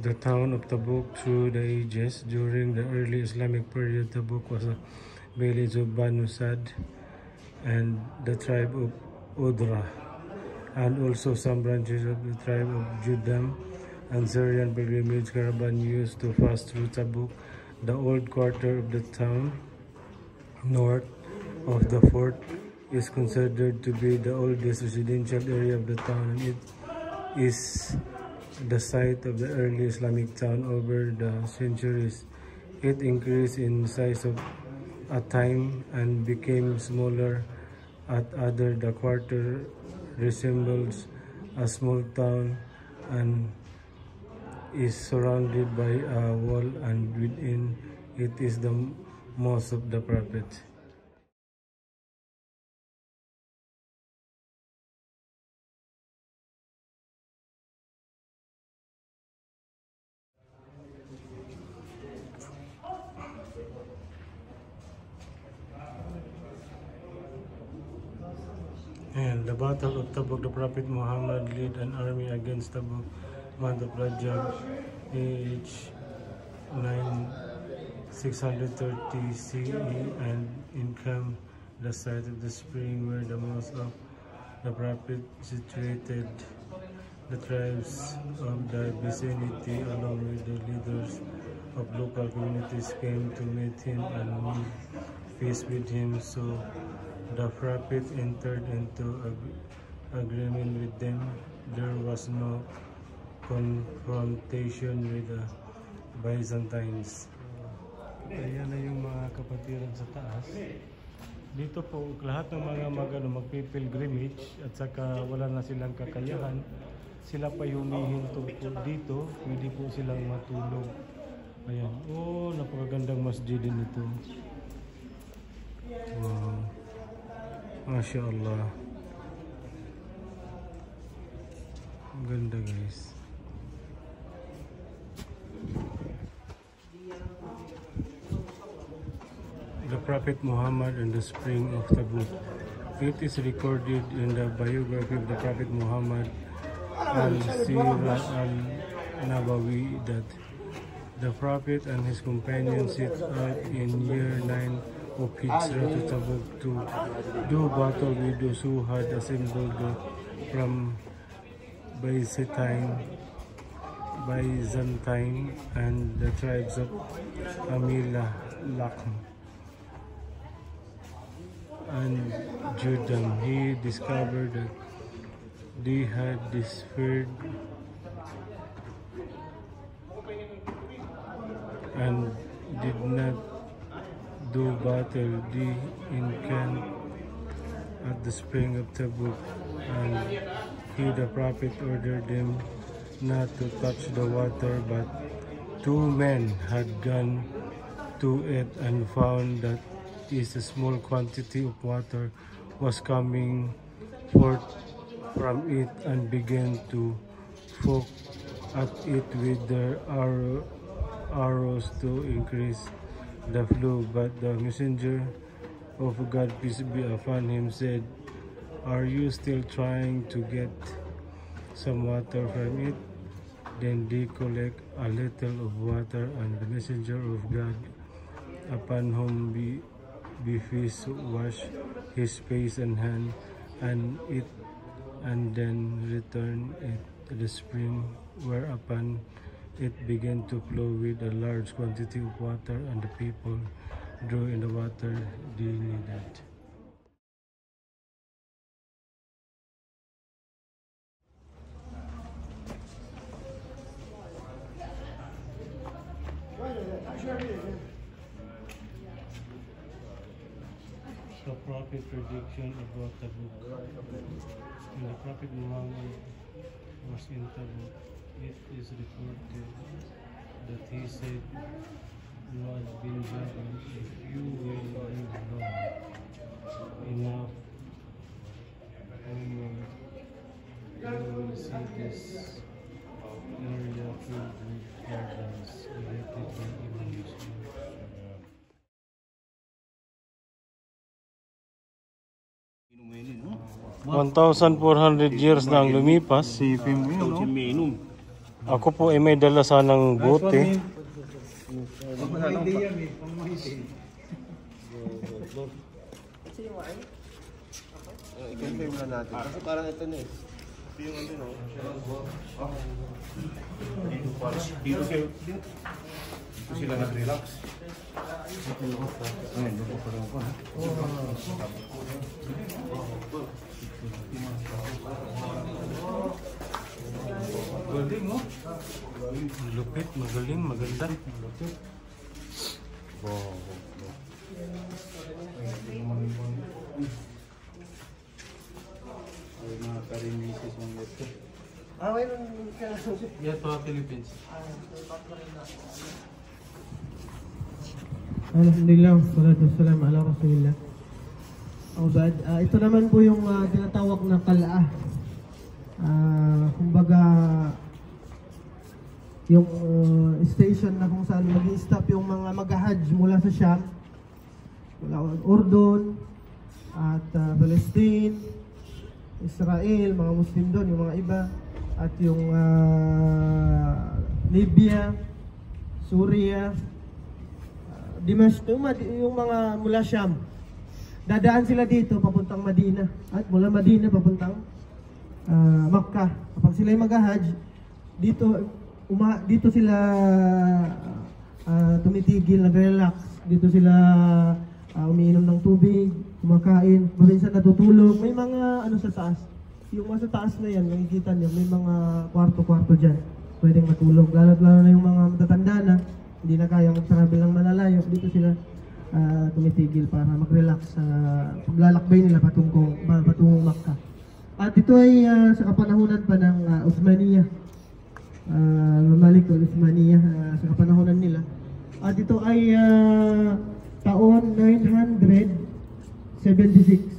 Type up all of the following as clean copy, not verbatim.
the town of Tabuk through the ages. During the early Islamic period, Tabuk was a village of Banu Sad and the tribe of Udra, and also some branches of the tribe of Judam and Syrian pilgrimage caravan used to pass through Tabuk. The old quarter of the town, north of the fort, is considered to be the oldest residential area of the town, and it is the site of the early Islamic town. Over the centuries, it increased in size of a time and became smaller at other. The quarter resembles a small town and is surrounded by a wall, and within it is the mosque of the Prophet. And the Battle of Tabuk, the Prophet Muhammad led an army against Tabuk, month of Rajab, age 630 CE, and encamped the site of the spring where the mosque of the Prophet situated. The tribes of the vicinity, along with the leaders of local communities, came to meet him and make peace with him. So the Prophet entered into agreement with them. There was no confrontation with the Byzantines. Ayan na yung mga kapatiran sa taas. Dito po, lahat ng mga magpipilgrimage at saka wala na silang kakayahan, sila pa humihinto po dito, pwede po silang matulog. Ayan, oh, napakagandang masjid din ito. Wow, Masya Allah. Ang ganda, guys. The Prophet Muhammad and the spring of Tabuk. It is recorded in the biography of the Prophet Muhammad al-Sirah al-Nabawi that the Prophet and his companions set out in year 9 of Hijrah to Tabuk to do battle with those who had assembled from Byzantine and the tribes of Amila, Lakhm, and Judam. He discovered that they had dispersed and did not do battle. They encamped at the spring of Tabuk, and he, the Prophet, ordered them not to touch the water, but two men had gone to it and found that a small quantity of water was coming forth from it, and began to poke at it with their arrows to increase the flow. But the messenger of God, peace be upon him, said, "Are you still trying to get some water from it?" Then they collect a little of water, and the messenger of God, upon whom be peace, washed his face and hand and then returned it to the spring, whereupon it began to flow with a large quantity of water, and the people drew in the water they needed. The Prophet prediction about Tabuk. When the Prophet Muhammad was in Tabuk, it is reported that he said, "Muaz bin Jabal, if you will live long enough, you will see this area filled with gardens erected by imams." 1,400 years na ang lumipas. Sipin mo yun, no? Ako po ay may dala sanang bote. I-confirm lang natin. Kasi parang ito na eh. Ito yung ano no? Dito sila nag-relax. Galing mo. Lupit, magaling, maganda. Lupit. Wow. Mga karinisis ang ito. Mayroon ka. Yan pa Philippines. Alhamdulillah, salatu wassalam ala rasulillah. Ito naman po yung tinatawag na kalaa. Kumbaga yung station na kung saan mag-i-stop yung mga mag-hajj mula sa Sham, mula Urdun at Palestine, Israel, mga Muslim doon, yung mga iba, at yung Libya, Syria, Dimashq, yung mga mula Sham. Dadaan sila dito papuntang Madina at mula Madina papuntang Makkah. Kapag sila ay mag-hajj, dito sila tumitigil, nag-relax. Dito sila umiinom ng tubig, kumakain, minsan natutulog. May mga ano sa taas. Yung mga sa taas na yan, makikita niyo, may mga kwarto-kwarto dyan. Pwedeng matulog. Lalo na yung mga matatanda na, hindi na kayang mag-travel ng malalayo. Dito sila tumitigil para mag-relax sa paglalakbay nila patungong Makkah. At ito ay sa kapanahunan pa ng Uthmaniyah. Mamalik o Uthmaniyah sa kapanahunan nila. At ito ay taon 976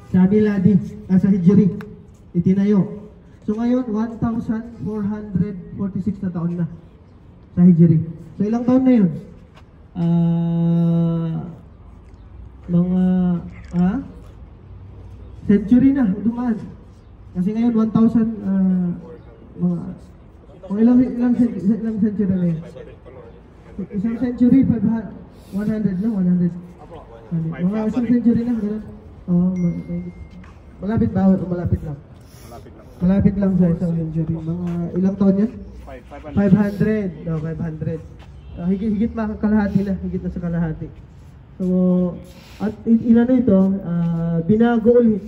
sa Miladi, sa Hijri, itinayo. So ngayon, 1,446 na taon na sa Hijri. So ilang taon na yun? Mga century na dumaan. Kasi ngayon 1,000 mga ilang century na yun? Isang century 100 na 100. Mga isang century na gano'n. Malapit ba o malapit lang? Malapit lang sa isang century. Mga ilang taon yan? 500. No, 500. Higit na kalahati na, higit na sa kalahati. So, at inano ito, binago ulit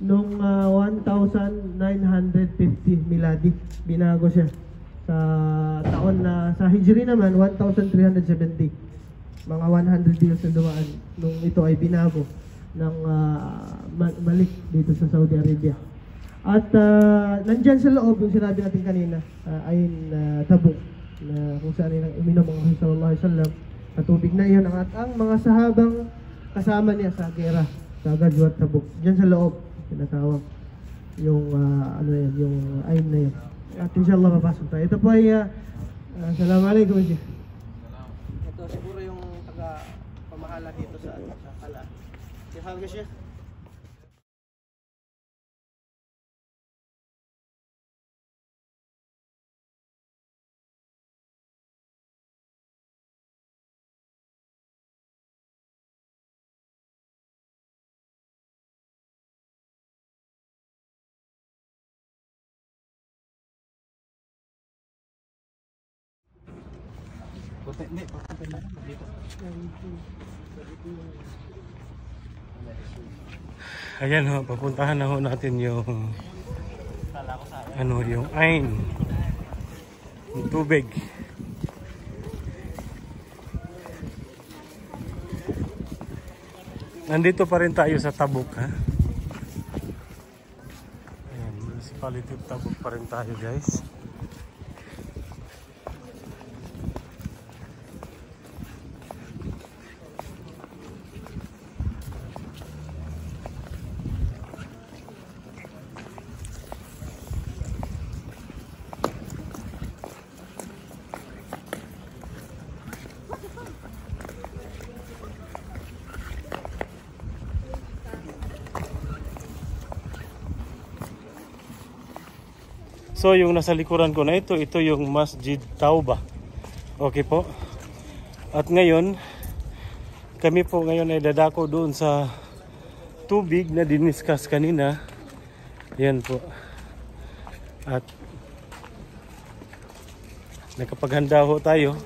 nung 1950 miladi. Binago siya sa taon na, sa Hijri naman, 1370. Mga 100 years na dumaan nung ito ay binago ng Malik dito sa Saudi Arabia. At nandyan sa loob, yung sinabi natin kanina, ay Tabuk, na kung saan ay uminom ang Rasul sallallahu alaihi wasallam sa tubig na iyon at ang mga sahabang kasama niya sa gera sa Ghazwat Tabuk. Diyan sa loob tinatawag yung ano yan, yung ayn na yun. At inshallah mapasok tayo. Ito po ay assalamualaikum. Ito siguro yung taga-pamahala dito sa Kala. Kaya siya. Ayan ho, papuntahan na ho natin yung ano, yung ayn, yung tubig. Nandito pa rin tayo sa Tabuk, ha? Ayan, municipality of Tabuk pa rin tayo, guys. So yung nasa likuran ko na ito yung Masjid Tauba. Okay po. At ngayon, kami po ngayon ay dadako doon sa tubig na diniscuss kanina. Yan po. At nakapaghanda ho tayo.